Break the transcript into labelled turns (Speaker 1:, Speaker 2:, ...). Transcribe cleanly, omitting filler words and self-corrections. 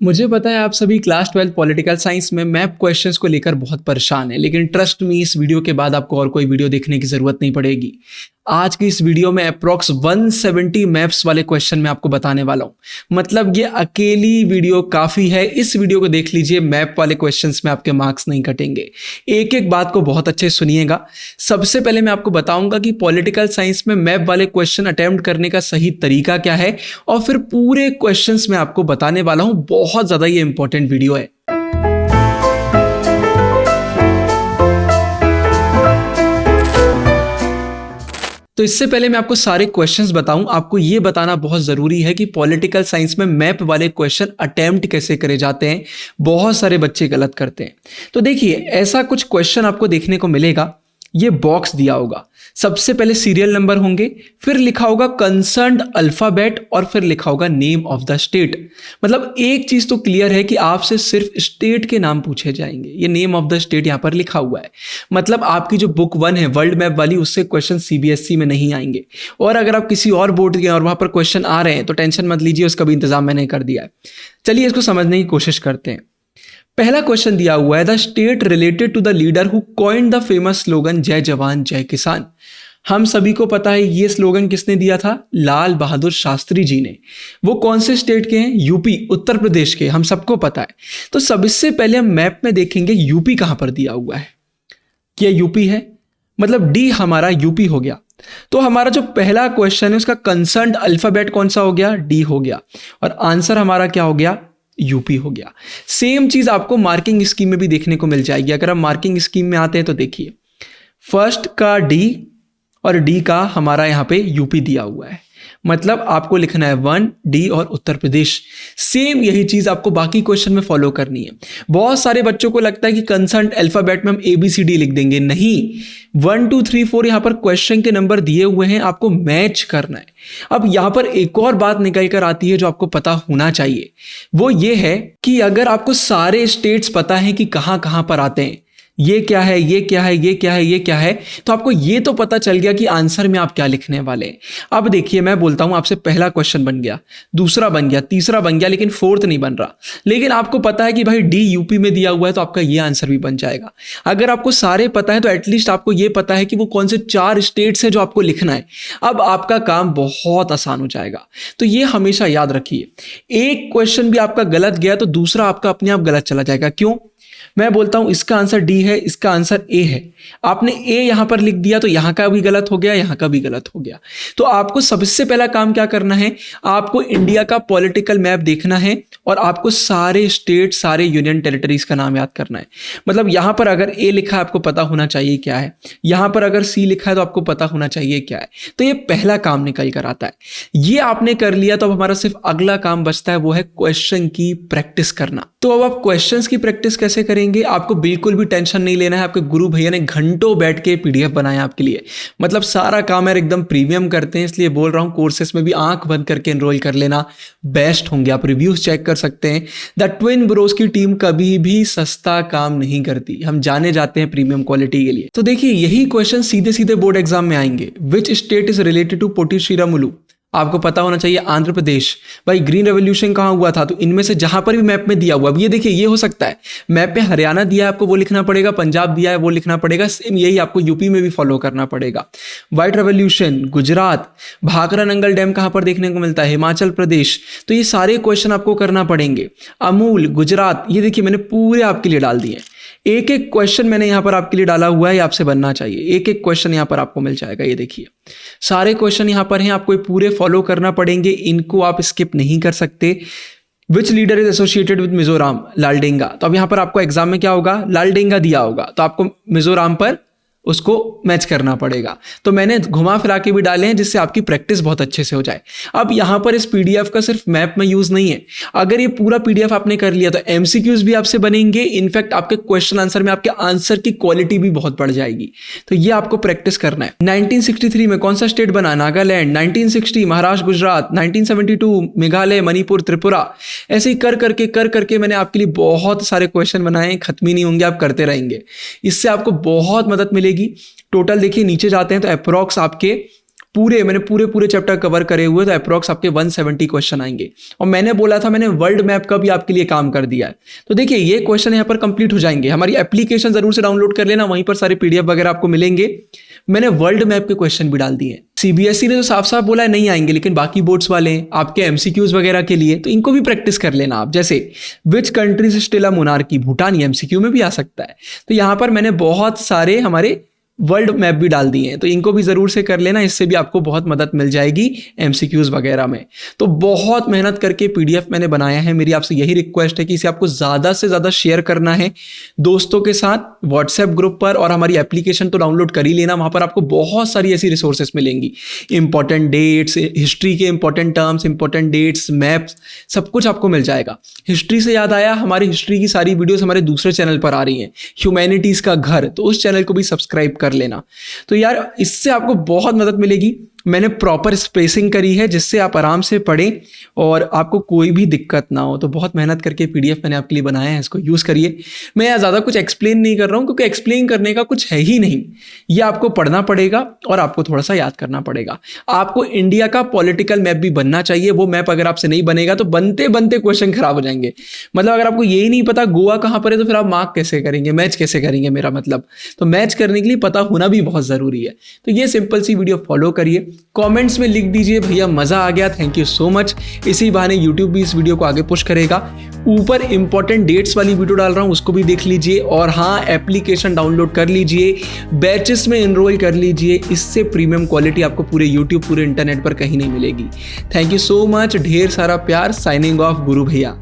Speaker 1: मुझे पता है आप सभी क्लास 12 पॉलिटिकल साइंस में मैप क्वेश्चंस को लेकर बहुत परेशान हैं, लेकिन ट्रस्ट मी इस वीडियो के बाद आपको और कोई वीडियो देखने की ज़रूरत नहीं पड़ेगी। आज की इस वीडियो में अप्रॉक्स 170 मैप्स वाले क्वेश्चन मैं आपको बताने वाला हूँ। मतलब ये अकेली वीडियो काफ़ी है। इस वीडियो को देख लीजिए, मैप वाले क्वेश्चंस में आपके मार्क्स नहीं कटेंगे। एक एक बात को बहुत अच्छे सुनिएगा। सबसे पहले मैं आपको बताऊंगा कि पॉलिटिकल साइंस में मैप वाले क्वेश्चन अटेम्प्ट करने का सही तरीका क्या है, और फिर पूरे क्वेश्चंस में आपको बताने वाला हूँ। बहुत ज़्यादा ये इंपॉर्टेंट वीडियो है। तो इससे पहले मैं आपको सारे क्वेश्चंस बताऊं, आपको ये बताना बहुत ज़रूरी है कि पॉलिटिकल साइंस में मैप वाले क्वेश्चन अटेम्प्ट कैसे करे जाते हैं। बहुत सारे बच्चे गलत करते हैं। तो देखिए, ऐसा कुछ क्वेश्चन आपको देखने को मिलेगा। ये बॉक्स दिया होगा, सबसे पहले सीरियल नंबर होंगे, फिर लिखा होगा कंसर्न्ड अल्फाबेट, और फिर लिखा होगा नेम ऑफ द स्टेट। मतलब एक चीज तो क्लियर है कि आपसे सिर्फ स्टेट के नाम पूछे जाएंगे। ये नेम ऑफ द स्टेट यहां पर लिखा हुआ है। मतलब आपकी जो बुक 1 है वर्ल्ड मैप वाली, उससे क्वेश्चन सीबीएसई में नहीं आएंगे। और अगर आप किसी और बोर्ड के और वहां पर क्वेश्चन आ रहे हैं तो टेंशन मत लीजिए, उसका भी इंतजाम मैंने कर दिया है। चलिए इसको समझने की कोशिश करते हैं। पहला क्वेश्चन दिया हुआ है, the state related to the leader who coined the famous slogan जय जवान जय किसान। हम सभी को पता है ये स्लोगन किसने दिया था? लाल बहादुर शास्त्री जी ने। वो कौन से स्टेट के हैं? यूपी, उत्तर प्रदेश के, हम सबको पता है। तो सबसे पहले हम मैप में देखेंगे यूपी कहां पर दिया हुआ है। क्या यूपी है? मतलब डी हमारा यूपी हो गया। तो हमारा जो पहला क्वेश्चन है उसका कंसर्न्ड अल्फाबेट कौन सा हो गया? डी हो गया। और आंसर हमारा क्या हो गया? यूपी हो गया। सेम चीज आपको मार्किंग स्कीम में भी देखने को मिल जाएगी। अगर हम मार्किंग स्कीम में आते हैं तो देखिए, फर्स्ट का डी और डी का हमारा यहां पे यूपी दिया हुआ है। मतलब आपको लिखना है 1 डी और उत्तर प्रदेश। सेम यही चीज आपको बाकी क्वेश्चन में फॉलो करनी है। बहुत सारे बच्चों को लगता है कि कंसर्न्ड अल्फाबेट में हम ABCD लिख देंगे। नहीं, 1 2 3 4 यहां पर क्वेश्चन के नंबर दिए हुए हैं, आपको मैच करना है। अब यहां पर एक और बात निकल कर आती है जो आपको पता होना चाहिए। वो ये है कि अगर आपको सारे स्टेट्स पता है कि कहां कहां पर आते हैं, ये क्या है, ये क्या है, ये क्या है, ये क्या है, तो आपको ये तो पता चल गया कि आंसर में आप क्या लिखने वाले हैं। अब देखिए, मैं बोलता हूं आपसे, पहला क्वेश्चन बन गया, दूसरा बन गया, तीसरा बन गया, लेकिन फोर्थ नहीं बन रहा। लेकिन आपको पता है कि भाई डी यूपी में दिया हुआ है, तो आपका ये आंसर भी बन जाएगा। अगर आपको सारे पता है तो एटलीस्ट आपको ये पता है कि वो कौन से 4 स्टेट्स है जो आपको लिखना है। अब आपका काम बहुत आसान हो जाएगा। तो ये हमेशा याद रखिए, एक क्वेश्चन भी आपका गलत गया तो दूसरा आपका अपने आप गलत चला जाएगा। क्यों? मैं बोलता हूं इसका आंसर डी है, इसका आंसर ए है। आपने ए यहां पर लिख दिया तो यहां का भी गलत हो गया, यहां का भी गलत हो गया। तो आपको सबसे पहला काम क्या करना है? आपको इंडिया का पॉलिटिकल मैप देखना है और आपको सारे स्टेट, सारे यूनियन टेरिटरीज का नाम याद करना है। मतलब यहां पर अगर ए लिखा है, आपको पता होना चाहिए क्या है। यहां पर अगर सी लिखा है तो आपको पता होना चाहिए क्या है। तो ये पहला काम निकल कर आता है। ये आपने कर लिया तो अब हमारा सिर्फ अगला काम बचता है, वो है क्वेश्चन की प्रैक्टिस करना। तो अब आप क्वेश्चंस की प्रैक्टिस कैसे करेंगे? आपको बिल्कुल भी टेंशन नहीं लेना है। आपके गुरु भैया ने घंटों बैठ के PDF बनाया आपके लिए। मतलब सारा काम यार एकदम प्रीमियम करते हैं, इसलिए बोल रहा हूं कोर्सेस में भी आंख बंद करके एनरोल कर लेना, बेस्ट होंगे। आप रिव्यूज चेक कर सकते हैं। द ट्विन ब्रोस की टीम कभी भी सस्ता काम नहीं करती, हम जाने जाते हैं प्रीमियम क्वालिटी के लिए। तो देखिए, यही क्वेश्चन सीधे सीधे बोर्ड एग्जाम में आएंगे। Which state is related to Potti Sriramulu? आपको पता होना चाहिए आंध्र प्रदेश। भाई ग्रीन रेवोल्यूशन कहां हुआ था? तो इनमें से जहां पर भी मैप में दिया हुआ, अब ये देखिए, ये हो सकता है मैप में हरियाणा दिया है, आपको वो लिखना पड़ेगा, पंजाब दिया है वो लिखना पड़ेगा। सेम यही आपको यूपी में भी फॉलो करना पड़ेगा। White revolution Gujarat, Bhakra Nangal dam कहां पर देखने को मिलता है? हिमाचल प्रदेश। तो ये सारे क्वेश्चन आपको करना पड़ेंगे। अमूल गुजरात, ये देखिए मैंने पूरे आपके लिए डाल दिए। एक एक क्वेश्चन मैंने यहां पर आपके लिए डाला हुआ है, ये आपसे बनना चाहिए। एक एक क्वेश्चन यहां पर आपको मिल जाएगा। ये देखिए सारे क्वेश्चन यहां पर हैं, आपको पूरे फॉलो करना पड़ेंगे, इनको आप स्किप नहीं कर सकते। Which leader is associated with Mizoram? Laldenga. तो अब यहां पर आपको एग्जाम में क्या होगा? लालडेंगा दिया होगा, तो आपको मिजोरम पर उसको मैच करना पड़ेगा। तो मैंने घुमा फिरा के भी डाले हैं जिससे आपकी प्रैक्टिस बहुत अच्छे से हो जाए। अब यहां पर इस PDF का सिर्फ मैप में यूज नहीं है। अगर ये पूरा PDF आपने कर लिया तो MCQs भी आपसे बनेंगे। इनफैक्ट आपके क्वेश्चन आंसर में आपके आंसर की क्वालिटी भी बहुत बढ़ जाएगी। तो ये आपको प्रैक्टिस करना है। 1963 में कौन सा स्टेट बना? नागालैंड। 1960 महाराष्ट्र गुजरात। 1972 मेघालय मणिपुर त्रिपुरा। ऐसे ही कर करके मैंने आपके लिए बहुत सारे क्वेश्चन बनाए, खत्म ही नहीं होंगे, आप करते रहेंगे। इससे आपको बहुत मदद मिलेगी। टोटल देखिए नीचे जाते हैं तो अप्रॉक्स आपके मैंने पूरे चैप्टर कवर करे हुए, तो अप्रॉक्स आपके 170 क्वेश्चन आएंगे। और मैंने बोला था, मैंने वर्ल्ड मैप का भी आपके लिए काम कर दिया है। तो देखिए ये क्वेश्चन यहाँ पर कंप्लीट हो जाएंगे। हमारी एप्लीकेशन जरूर से डाउनलोड कर लेना, वहीं पर सारे पीडीएफ वगैरह आपको मिलेंगे। मैंने वर्ल्ड मैप के क्वेश्चन भी डाल दिए। सीबीएसई ने तो साफ साफ बोला है नहीं आएंगे, लेकिन बाकी बोर्ड्स वाले आपके एमसीक्यूज वगैरह के लिए तो इनको भी प्रैक्टिस कर लेना आप। जैसे which countries still a monarchy, Bhutan, ये एमसीक्यू में भी आ सकता है। तो यहाँ पर मैंने बहुत सारे हमारे वर्ल्ड मैप भी डाल दिए हैं, तो इनको भी ज़रूर से कर लेना, इससे भी आपको बहुत मदद मिल जाएगी एमसीक्यूज़ वगैरह में। तो बहुत मेहनत करके पीडीएफ मैंने बनाया है। मेरी आपसे यही रिक्वेस्ट है कि इसे आपको ज़्यादा से ज़्यादा शेयर करना है दोस्तों के साथ व्हाट्सएप ग्रुप पर, और हमारी एप्लीकेशन तो डाउनलोड कर ही लेना। वहाँ पर आपको बहुत सारी ऐसी रिसोर्सेज मिलेंगी, इंपॉर्टेंट डेट्स, हिस्ट्री के important terms, important dates, maps, सब कुछ आपको मिल जाएगा। हिस्ट्री से याद आया, हमारी हिस्ट्री की सारी वीडियोस हमारे दूसरे चैनल पर आ रही हैं, ह्यूमैनिटीज़ का घर, तो उस चैनल को भी सब्सक्राइब कर लेना। तो यार इससे आपको बहुत मदद मिलेगी। मैंने प्रॉपर स्पेसिंग करी है जिससे आप आराम से पढ़ें और आपको कोई भी दिक्कत ना हो। तो बहुत मेहनत करके पीडीएफ मैंने आपके लिए बनाया है, इसको यूज़ करिए। मैं यहाँ ज़्यादा कुछ एक्सप्लेन नहीं कर रहा हूँ, क्योंकि एक्सप्लेन करने का कुछ है ही नहीं। ये आपको पढ़ना पड़ेगा और आपको थोड़ा सा याद करना पड़ेगा। आपको इंडिया का पॉलिटिकल मैप भी बनना चाहिए। वो मैप अगर आपसे नहीं बनेगा तो बनते बनते क्वेश्चन खराब हो जाएंगे। मतलब अगर आपको यही नहीं पता गोवा कहाँ पर है, तो फिर आप मार्क कैसे करेंगे, मैच कैसे करेंगे, मेरा मतलब। तो मैच करने के लिए पता होना भी बहुत ज़रूरी है। तो ये सिंपल सी वीडियो फॉलो करिए। कमेंट्स में लिख दीजिए भैया मजा आ गया, थैंक यू सो मच। इसी बहाने यूट्यूब भी इस वीडियो को आगे पुश करेगा। ऊपर इंपॉर्टेंट डेट्स वाली वीडियो डाल रहा हूं, उसको भी देख लीजिए। और हाँ, एप्लीकेशन डाउनलोड कर लीजिए, बैचेस में एनरोल कर लीजिए। इससे प्रीमियम क्वालिटी आपको पूरे यूट्यूब, पूरे इंटरनेट पर कहीं नहीं मिलेगी। थैंक यू सो मच, ढेर सारा प्यार। साइनिंग ऑफ, गुरु भैया।